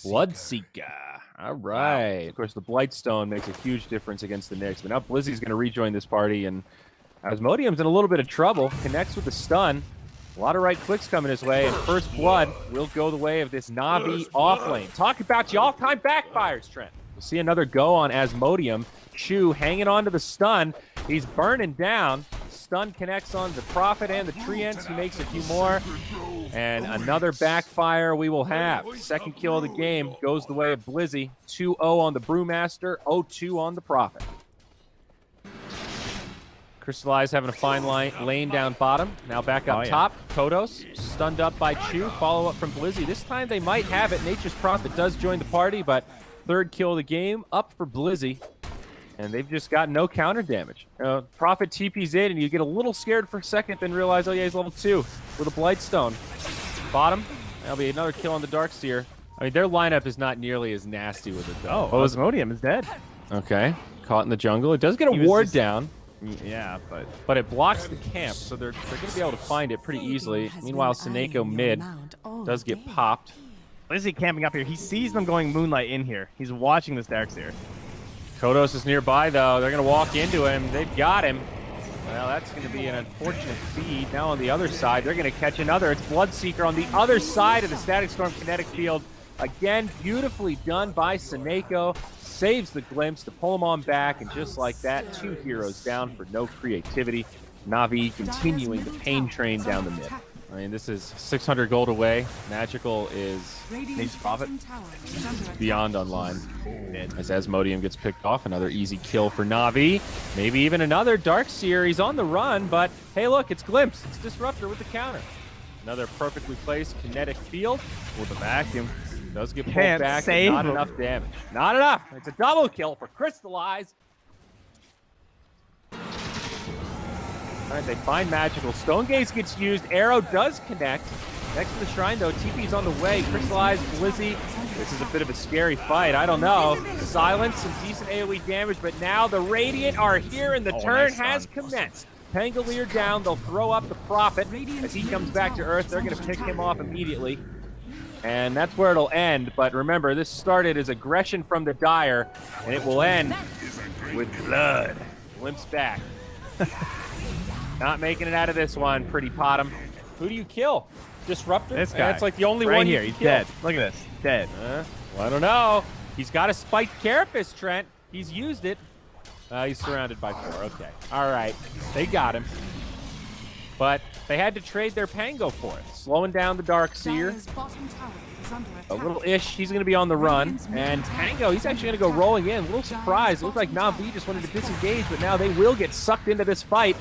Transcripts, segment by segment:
Bloodseeker. All right. Wow. Of course, the Blightstone makes a huge difference against the Knicks, but now Blizzy's going to rejoin this party, and Asmodium's in a little bit of trouble. Connects with the stun. A lot of right clicks coming his way, and First Blood will go the way of this Navi offlane. Talk about the all-time backfires, Trent. We'll see another go on Asmodium. Chu hanging on to the stun. He's burning down. Stun connects on the Prophet and the Treants. He makes a few more. And another backfire we will have. Second kill of the game goes the way of Blizzy. 2-0 on the Brewmaster, 0-2 on the Prophet. Crystallize having a fine lane down bottom. Now back up top. Kodos stunned up by Chu. Follow up from Blizzy. This time they might have it. Nature's Prophet does join the party, but third kill of the game up for Blizzy. And they've just got no counter damage. Prophet TP's in, and you get a little scared for a second, then realize, oh yeah, he's level 2 with a Blightstone. Bottom, that'll be another kill on the Darkseer. I mean, their lineup is not nearly as nasty with it, though. Oh, Asmodium is dead. Okay, caught in the jungle. It does get a ward down. Yeah, but it blocks the camp, so they're going to be able to find it pretty easily. Meanwhile, Seneko mid does get popped. Blizzy camping up here. He sees them going Moonlight in here. He's watching this Darkseer. Kodos is nearby, though. They're going to walk into him. They've got him. Well, that's going to be an unfortunate feed. Now on the other side, they're going to catch another. It's Bloodseeker on the other side of the Static Storm kinetic field. Again, beautifully done by Seneko. Saves the glimpse to pull him on back, and just like that, 2 heroes down for no creativity. Navi continuing the pain train down the mid. I mean, this is 600 gold away. Magical is Prophet beyond online. As Asmodium gets picked off, another easy kill for Navi. Maybe even another Darkseer. He's on the run, but hey, look, it's Glimpse. It's Disruptor with the counter. Another perfectly placed kinetic field with a vacuum. Does get pulled back, and not enough damage. Not enough. It's a double kill for Crystallize. All right, they find Magical. Stone Gaze gets used. Arrow does connect. Next to the shrine, though, TP's on the way. Crystallize, Blizzy. This is a bit of a scary fight. I don't know. Silence, some decent AoE damage, but now the Radiant are here, and the turn has commenced. Pangolier down. They'll throw up the Prophet. As he comes back to Earth, they're going to pick him off immediately. And that's where it'll end. But remember, this started as aggression from the Dire, and it will end with blood. Limps back. Not making it out of this one, Pretty Bottom. Who do you kill? Disruptor? This guy. That's like the only right one here. you He's kill. dead. Look at this. Dead. Well, I don't know. He's got a spiked carapace, Trent. He's used it. He's surrounded by 4. Okay. All right. They got him. But they had to trade their Pango for it. Slowing down the Darkseer. A little Ish. He's going to be on the run. And Pango, he's actually going to go rolling in. A little surprised. It looked like Navi just wanted to disengage, but now they will get sucked into this fight.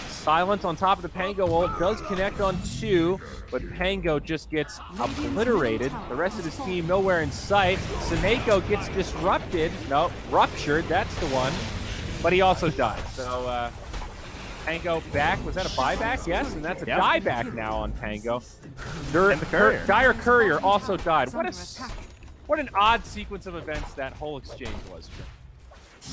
Silence on top of the Pango ult does connect on 2, but Pango just gets obliterated. The rest of his team nowhere in sight. Seneko gets disrupted. No, ruptured. That's the one. But he also died. So Pango back. Was that a buyback? Yes, and that's a dieback now on Pango. Dire Courier also died. What an odd sequence of events that whole exchange was.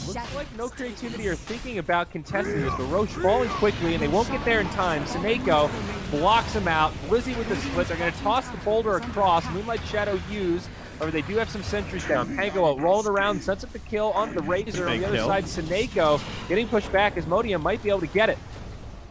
Looks like no creativity or thinking about contesting this, but Roche falling quickly, and they won't get there in time. Seneko blocks him out. Blizzy with the split. They're going to toss the boulder across. Moonlight Shadow used. However, they do have some sentries down. Pango rolling around, sets up the kill on the Razor. On the other side, Seneko getting pushed back. Asmodium might be able to get it.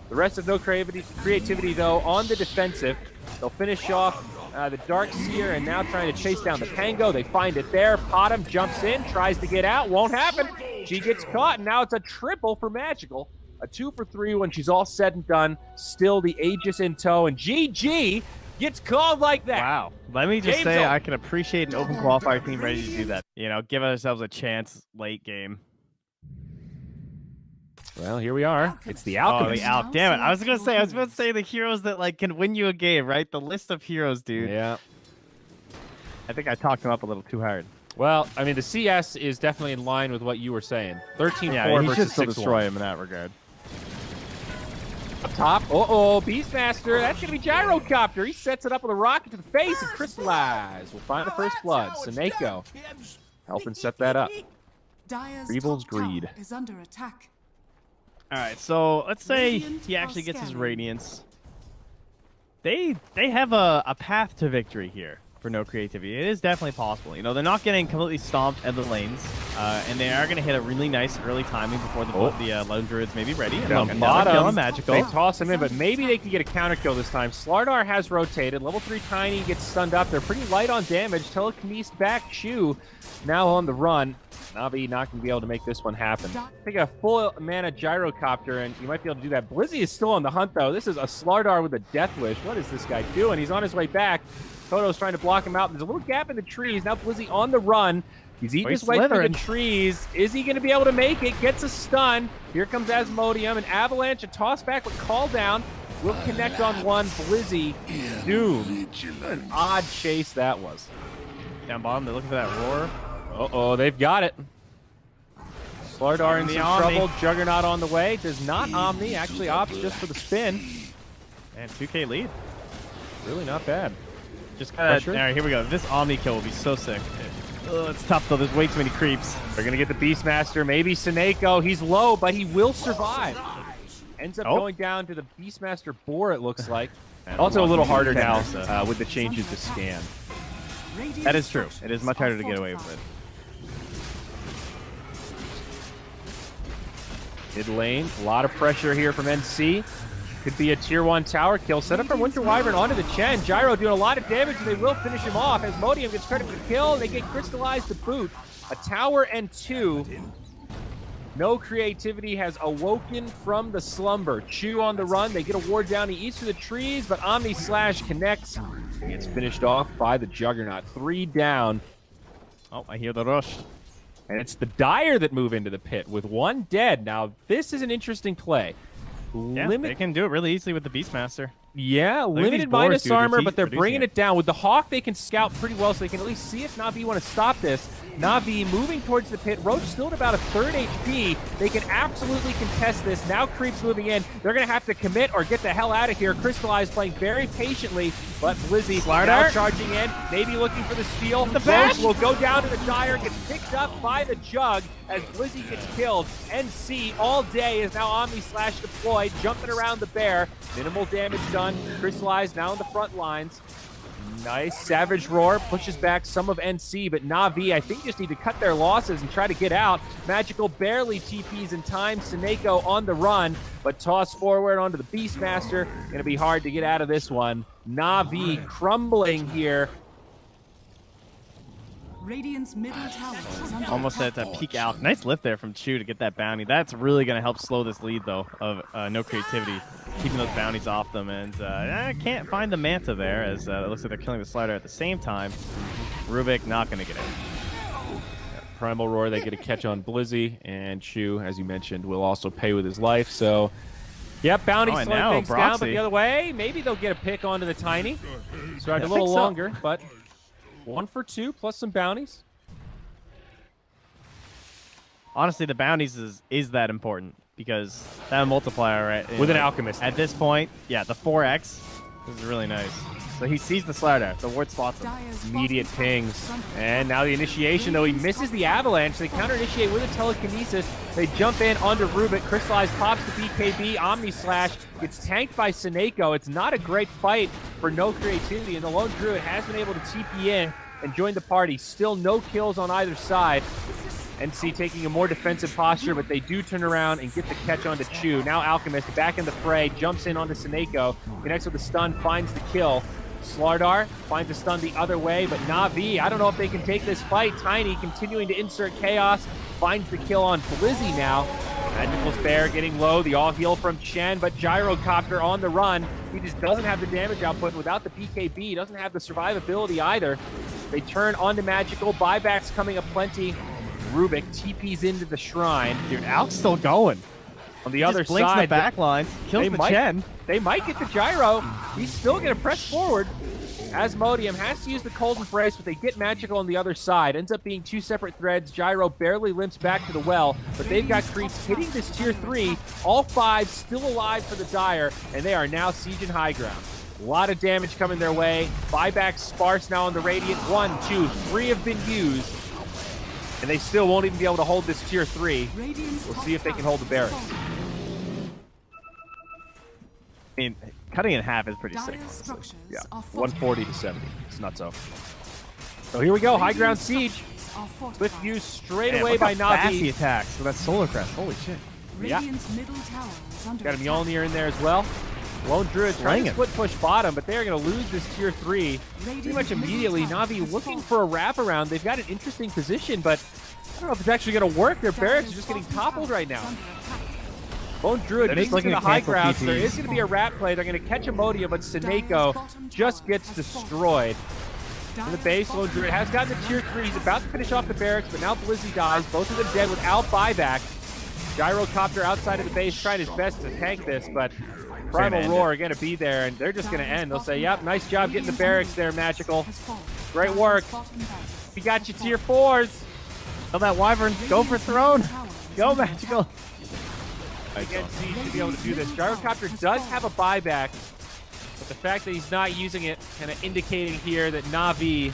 The rest of no creativity, though, on the defensive. They'll finish off the Darkseer, and now trying to chase down the Pango. They find it there. Bottom jumps in, tries to get out. Won't happen. She gets caught, and now it's a triple for Magical. A 2 for 3 when she's all said and done. Still the Aegis in tow, and GG gets called like that. Wow. Let me just say, I can appreciate an open qualifier team ready to do that. You know, give ourselves a chance late game. Well, here we are. It's the Alchemist. Oh, the damn it. I was about to say the heroes that like can win you a game, right? The list of heroes, dude. Yeah. I think I talked him up a little too hard. Well, I mean, the CS is definitely in line with what you were saying. 13-4 versus 6-1. Destroy him in that regard. Up top. Uh-oh, Beastmaster. That's going to be Gyrocopter. He sets it up with a rocket to the face and Crystallize. We'll find the first blood. Seneko helping set that up. Revel's Greed. Is under attack. All right, so let's say he actually gets his Radiance. They have a path to victory here for no creativity. It is definitely possible. You know, they're not getting completely stomped at the lanes, and they are going to hit a really nice early timing before the Lone Druids may be ready. And look, another kill on Magical. They toss him in, but maybe they can get a counter kill this time. Slardar has rotated. Level 3 Tiny gets stunned up. They're pretty light on damage. Telekinesis back. Chu now on the run. Navi not going to be able to make this one happen. Take a full mana Gyrocopter, and you might be able to do that. Blizzy is still on the hunt, though. This is a Slardar with a Death Wish. What is this guy doing? He's on his way back. Toto's trying to block him out. There's a little gap in the trees. Now Blizzy on the run. He's eating his way through the trees. Is he going to be able to make it? Gets a stun. Here comes Asmodeum. An Avalanche, a toss back with Call Down. Will connect on one. Blizzy doomed. What an odd chase that was. Down bottom, they're looking for that roar. Uh-oh, they've got it. Slardar in some trouble. Juggernaut on the way. Does not Omni. Actually opts just for the spin. And 2K lead. Really not bad. Just kind of, all right, here we go. This Omni kill will be so sick. It's tough, though. There's way too many creeps. They're going to get the Beastmaster. Maybe Seneko. He's low, but he will survive. Ends up going down to the Beastmaster Boar, it looks like. Also a little harder now with the changes to scan. That is true. It is much harder to get away with it. Mid lane, a lot of pressure here from NC. Could be a tier 1 tower kill. Set up from Winter Wyvern onto the Chen. Gyro doing a lot of damage, and they will finish him off. Asmodeum gets credit for the kill. They get crystallized to boot. A tower and 2. No creativity has awoken from the slumber. Chu on the run. They get a ward down the east of the trees, but Omni Slash connects. Gets finished off by the Juggernaut. 3 down. Oh, I hear the rush. And it's the Dire that move into the pit with 1 dead. Now, this is an interesting play. Yeah, they can do it really easily with the Beastmaster. Yeah, limited minus armor, but they're bringing it down. With the Hawk, they can scout pretty well, so they can at least see if Na'Vi want to stop this. Na'Vi moving towards the pit. Roach still at about a 3rd HP. They can absolutely contest this. Now Creep's moving in. They're going to have to commit or get the hell out of here. Crystallize playing very patiently, but Blizzy now charging in, maybe looking for the steal. The Roach will go down to the Dire, gets picked up by the Jug as Blizzy gets killed. NC all day is now Omni Slash deployed, jumping around the bear. Minimal damage done. Crystallized now in the front lines. Nice Savage Roar pushes back some of NC, but Na'Vi, I think, just need to cut their losses and try to get out. Magical barely TPs in time. Seneko on the run, but toss forward onto the Beastmaster. Going to be hard to get out of this one. Na'Vi crumbling here. Radiant's middle tower is under Almost at that peak out. Nice lift there from Chu to get that bounty. That's really going to help slow this lead, though, of no creativity. Keeping those bounties off them. And I can't find the Manta there, as it looks like they're killing the Slider at the same time. Rubik not going to get it. Primal Roar, they get a catch on Blizzy, and Chu, as you mentioned, will also pay with his life. So, yep, bounty slowing things down, but the other way, maybe they'll get a pick onto the Tiny. Started a little longer, but 1 for 2 plus some bounties. Honestly, the bounties is that important because that multiplier, right? With an Alchemist. At this point, yeah, the 4x is really nice. So he sees the Slider. The ward spots him. Immediate pings. And now the initiation, though he misses the Avalanche. They counter-initiate with a Telekinesis. They jump in onto Rubik. Crystallize pops the BKB. Omni Slash gets tanked by Seneko. It's not a great fight for no creativity. And the Lone Druid has been able to TP in and join the party. Still no kills on either side. NC taking a more defensive posture, but they do turn around and get the catch onto Chu. Now Alchemist back in the fray, jumps in onto Seneko, connects with the stun, finds the kill. Slardar finds a stun the other way, but Na'Vi, I don't know if they can take this fight. Tiny continuing to insert chaos, finds the kill on Blizzy now. Magical Spare getting low, the all-heal from Chen, but Gyrocopter on the run. He just doesn't have the damage output without the BKB, doesn't have the survivability either. They turn onto Magical, buybacks coming aplenty. Rubik TP's into the shrine. Dude, Al's still going. On the other blinks side, the back lines, kills the Chen. They might get the Gyro. He's still going to press forward. Asmodeum has to use the Cold Embrace, but they get Magical on the other side. Ends up being 2 separate threads. Gyro barely limps back to the well, but they've got creeps hitting this tier 3. All 5 still alive for the Dire, and they are now sieging high ground. A lot of damage coming their way. Buyback sparse now on the Radiant. 1, 2, 3 have been used. And they still won't even be able to hold this tier 3. We'll see if they can hold the barracks. I mean, cutting in half is pretty sick. Yeah, 140 to 70. It's nuts. So here we go, high ground siege. With used straight Man, away look by how fast he Navi. attacks with that solar crest. Holy shit. Yeah. Radiant's middle tower is under Got a attack. Mjolnir in there as well. Lone Druid trying to Slinging. split push bottom, but they're going to lose this tier 3 pretty much immediately. Navi looking for a wraparound. They've got an interesting position, but I don't know if it's actually going to work. Their barracks are just getting toppled right now. Lone Druid They're makes just it to looking the to high cancel ground, so there TPs. is going to be a wrap play. They're going to catch Amodia, but Seneko just gets destroyed. In the base, Lone Druid has gotten the tier 3. He's about to finish off the barracks, but now Blizzy dies. Both of them dead without buyback. Gyrocopter outside of the base trying his best to tank this, but Primal Roar are going to be there, and they're just going to end. They'll say, yep, nice job getting the barracks there, Magical. Great work. We got you tier 4s. Tell that Wyvern, go for throne. Go, Magical. Again, Siege to be able to do this. Gyrocopter does have a buyback, but the fact that he's not using it kind of indicating here that Navi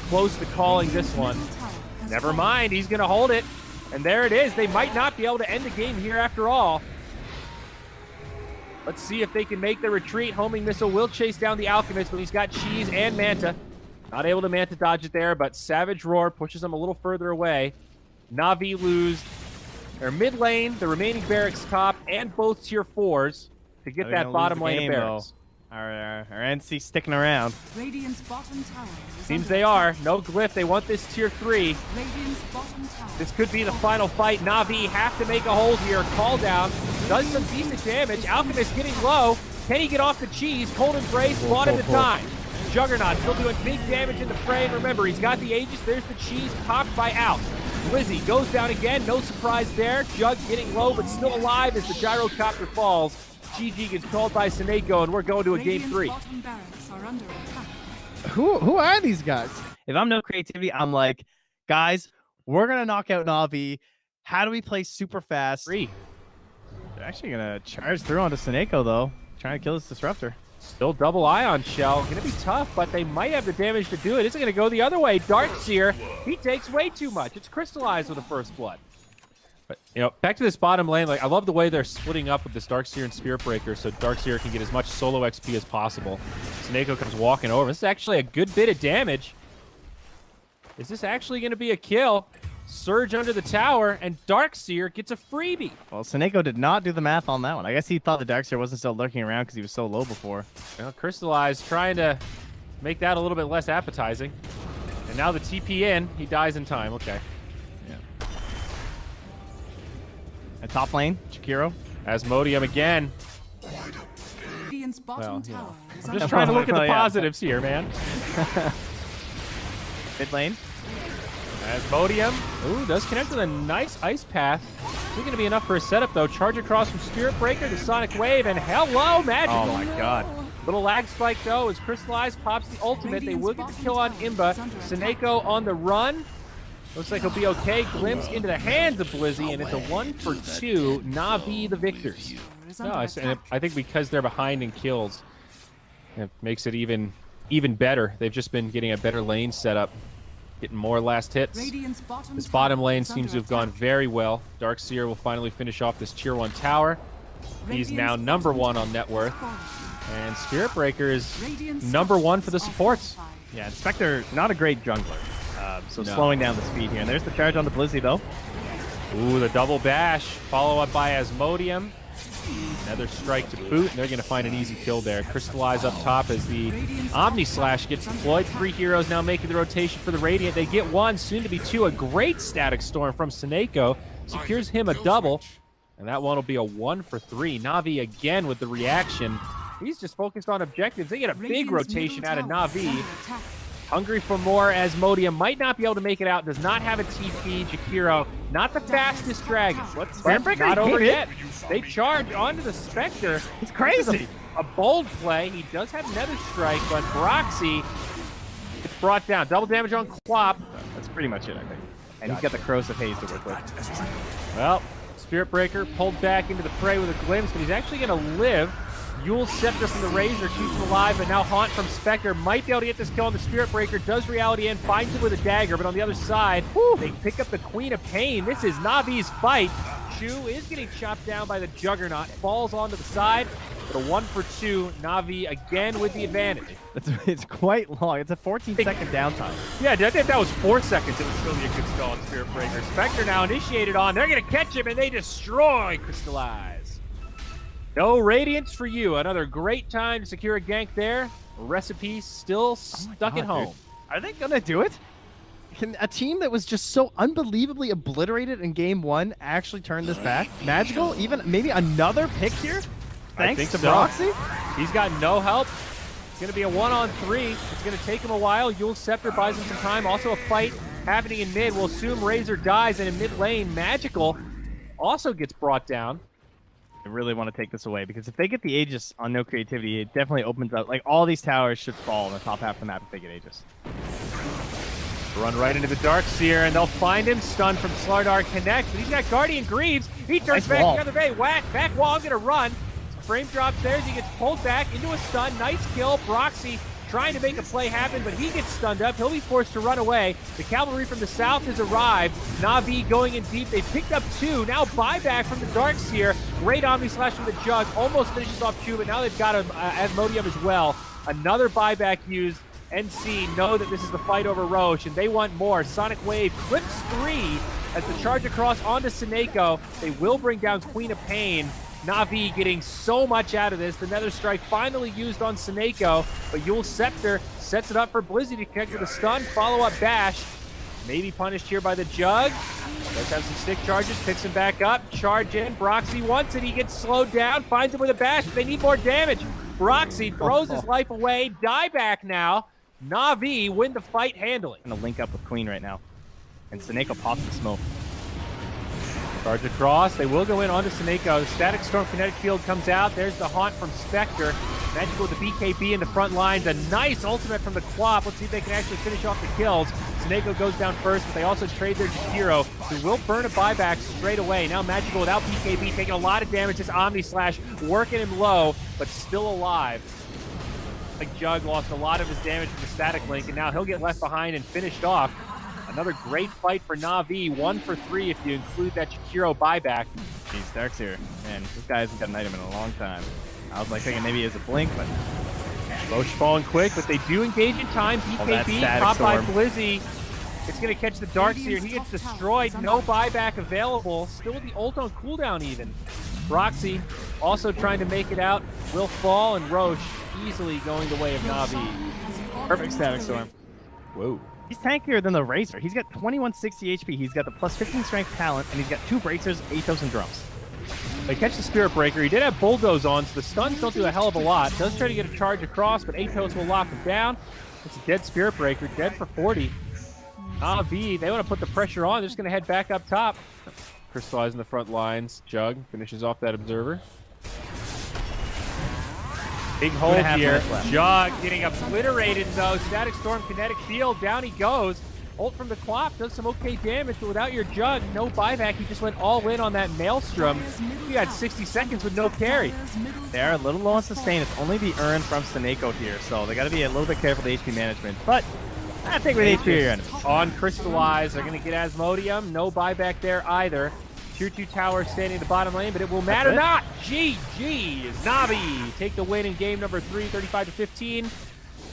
close to calling this one. Never mind, he's going to hold it. And there it is. They might not be able to end the game here after all. Let's see if they can make the retreat. Homing Missile will chase down the Alchemist, but he's got Cheese and Manta. Not able to Manta dodge it there, but Savage Roar pushes them a little further away. Navi lose their mid lane, the remaining barracks top, and both tier 4s to get that bottom lane of barracks. Our NC sticking around. Radiant's bottom tower is Seems under they attack. are. No glyph. They want this tier 3. Radiant's bottom tower. This could be the final fight. Navi have to make a hold here. Call down. Does some decent damage. Alchemist getting low. Can he get off the cheese? Cold Embrace, one at a time. Juggernaut still doing big damage in the frame. Remember, he's got the Aegis. There's the cheese popped by Out. Blizzy goes down again. No surprise there. Jug getting low, but still alive as the Gyrocopter falls. GG gets called by Seneko, and we're going to a game Radiant's 3. bottom barracks are under attack. Who are these guys? If I'm no creativity, I'm like, guys, we're gonna knock out Navi. How do we play super fast? 3. They're actually gonna charge through onto Seneko though, trying to kill this disruptor. Still double ion shell. Gonna be tough, but they might have the damage to do it. It's gonna go the other way. Darkseer, he takes way too much. It's crystallized with the first blood. But, you know, back to this bottom lane, like, I love the way they're splitting up with this Darkseer and Spirit Breaker so Darkseer can get as much solo XP as possible. Seneko comes walking over. This is actually a good bit of damage. Is this actually going to be a kill? Surge under the tower, and Darkseer gets a freebie. Well, Seneko did not do the math on that one. I guess he thought the Darkseer wasn't still lurking around because he was so low before. Well, Crystallized trying to make that a little bit less appetizing. And now the TP in. He dies in time. Okay. At top lane, Chikiro. Asmodium again. Radiant's bottom you know, tower is I'm under just trying to look at the Well, yeah. positives here, man. Mid lane. Asmodium. Ooh, does connect with a nice ice path. Is it going to be enough for a setup, though? Charge across from Spirit Breaker to Sonic Wave, and hello, Magical. Oh my god. Little lag spike, though, as Crystallized pops the ultimate. They will get the kill on Imba. Seneko on the run. Looks like he'll be okay. Glimpse into the hands of Blizzy, and it's a 1-for-2. Navi the victors. No, I think because they're behind in kills, it makes it even better. They've just been getting a better lane setup, getting more last hits. Radiant's bottom This bottom tower lane is seems to under have gone attack. very well. Darkseer will finally finish off this tier 1 tower. He's now Radiant's number bottom 1 on tower net worth. is falling. And Spirit Breaker is Radiant's number 1 for the structures are supports. fortified. Yeah, and Spectre, not a great jungler. So No. slowing down the speed here. And there's the charge on the Blizzy though. Ooh, the double bash. Follow up by Asmodium. Another strike to boot, and they're going to find an easy kill there. Crystallize up top as the Omni Slash gets deployed. 3 heroes now making the rotation for the Radiant. They get 1, soon to be 2. A great Static Storm from Seneko. Secures him a double, and that one will be a 1-for-3. Navi again with the reaction. He's just focused on objectives. They get a big Radiant's rotation middle out of tower is Navi. under attack. Hungry for more. Asmodium might not be able to make it out. Does not have a TP. Jakiro, not the fastest dragon. What's Spirit Breaker, not he over hit it. yet. They charge onto the Spectre. It's crazy. A bold play. He does have Nether Strike, but Broxy gets brought down. Double damage on Quap. That's pretty much it, I think. And he's got the Corrosive Haze to work with. Well, Spirit Breaker pulled back into the fray with a glimpse, but he's actually going to live. Yule's Scepter from the Razor keeps him alive, but now Haunt from Spectre might be able to get this kill on the Spirit Breaker. Does Reality End, finds him with a dagger, but on the other side, they pick up the Queen of Pain. This is Navi's fight. Shu is getting chopped down by the Juggernaut, falls onto the side. but a 1 for 2. Na'Vi again with the advantage. It's quite long. It's a 14-second downtime. Yeah, I think that was 4 seconds. It would still be a good stall on Spirit Breaker. Spectre now initiated on. They're going to catch him, and they destroy Crystallize. No Radiance for you. Another great time to secure a gank there. Recipe still stuck at home. Dude. Are they going to do it? Can a team that was just so unbelievably obliterated in game 1 actually turn this back? Magical? Even maybe another pick here? Thanks to Broxy? He's got no help. It's going to be a 1-on-3. It's going to take him a while. Yule's Scepter buys him some time. Also a fight happening in mid. We'll assume Razor dies, and in mid lane, Magical also gets brought down. I really want to take this away, because if they get the Aegis on no creativity, it definitely opens up. Like, all these towers should fall in the top half of the map if they get Aegis. Run right into the Darkseer, and they'll find him stunned from Slardar connects, but he's got Guardian Greaves. He turns back the other way. Whack, back wall, I'm going to run. Frame drops there as he gets pulled back into a stun. Nice kill. Broxy trying to make a play happen, but he gets stunned up. He'll be forced to run away. The cavalry from the south has arrived. Na'Vi going in deep. They picked up 2. Now buyback from the Darkseer. Great Omni Slash from the Jug. Almost finishes off 2, but now they've got him Asmodeum as well. Another buyback used. NC know that this is the fight over Roche, and they want more. Sonic Wave clips 3 as the charge across onto Sineko. They will bring down Queen of Pain. Na'Vi getting so much out of this. The Nether Strike finally used on Sineko, but Yule's Scepter sets it up for Blizzy to connect with a stun. Follow-up bash. Maybe punished here by the Jug. Does have some stick charges, picks him back up. Charge in. Broxy wants it. He gets slowed down. Finds him with a bash, but they need more damage. Broxy throws his life away. Die back now. Na'Vi win the fight handily. Gonna link up with Queen right now. And Sineko pops the smoke. Charge across. They will go in onto Sineko. Static Storm Kinetic Field comes out. There's the Haunt from Spectre. Magical with the BKB in the front lines. A nice ultimate from the Quap. Let's see if they can actually finish off the kills. Sineko goes down first, but they also trade their Jakiro, who will burn a buyback straight away. Now Magical without BKB, taking a lot of damage. This Omni Slash working him low, but still alive. Like Jug lost a lot of his damage from the Static Link, and now he'll get left behind and finished off. Another great fight for Na'Vi, 1 for 3 if you include that Jakiro buyback. He's Darkseer, man, this guy hasn't got an item in a long time. I was like thinking maybe he has a blink, but Roche falling quick, but they do engage in time. BKB popped by Blizzy. It's going to catch the Darkseer. He gets destroyed. No buyback available. Still with the ult on cooldown even. Broxy also trying to make it out. Will fall, and Roche easily going the way of Na'Vi. Perfect Static Storm. Whoa. He's tankier than the Razor. He's got 2160 HP. He's got the plus 15 strength talent, and he's got 2 bracers, Aethos, and drums. They catch the Spirit Breaker. He did have Bulldoze on, so the stuns don't do a hell of a lot. Does try to get a charge across, but Aethos will lock him down. It's a dead Spirit Breaker, dead for 40. Na'Vi, they want to put the pressure on. They're just going to head back up top. Crystallize in the front lines. Jug finishes off that Observer. Big hold here. Jug getting obliterated, though. Static Storm, Kinetic Field. Down he goes. Ult from the Quap does some okay damage, but without your Jug, no buyback. He just went all in on that Maelstrom. He had 60 seconds with no carry. They're a little low on sustain. It's only the Urn from Sineko here, so they got to be a little bit careful with HP management. But I think with HP your enemies. On Crystallize, they're going to get Asmodeum. No buyback there either. Tier 2 tower standing in the bottom lane, but it will matter not. GG is Na'Vi. Take the win in game number 3, 35-15.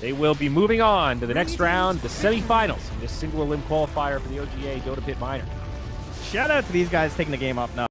They will be moving on to the next round, the semifinals, in this single limb qualifier for the OGA Dota Pit Minor. Shout out to these guys taking the game off now.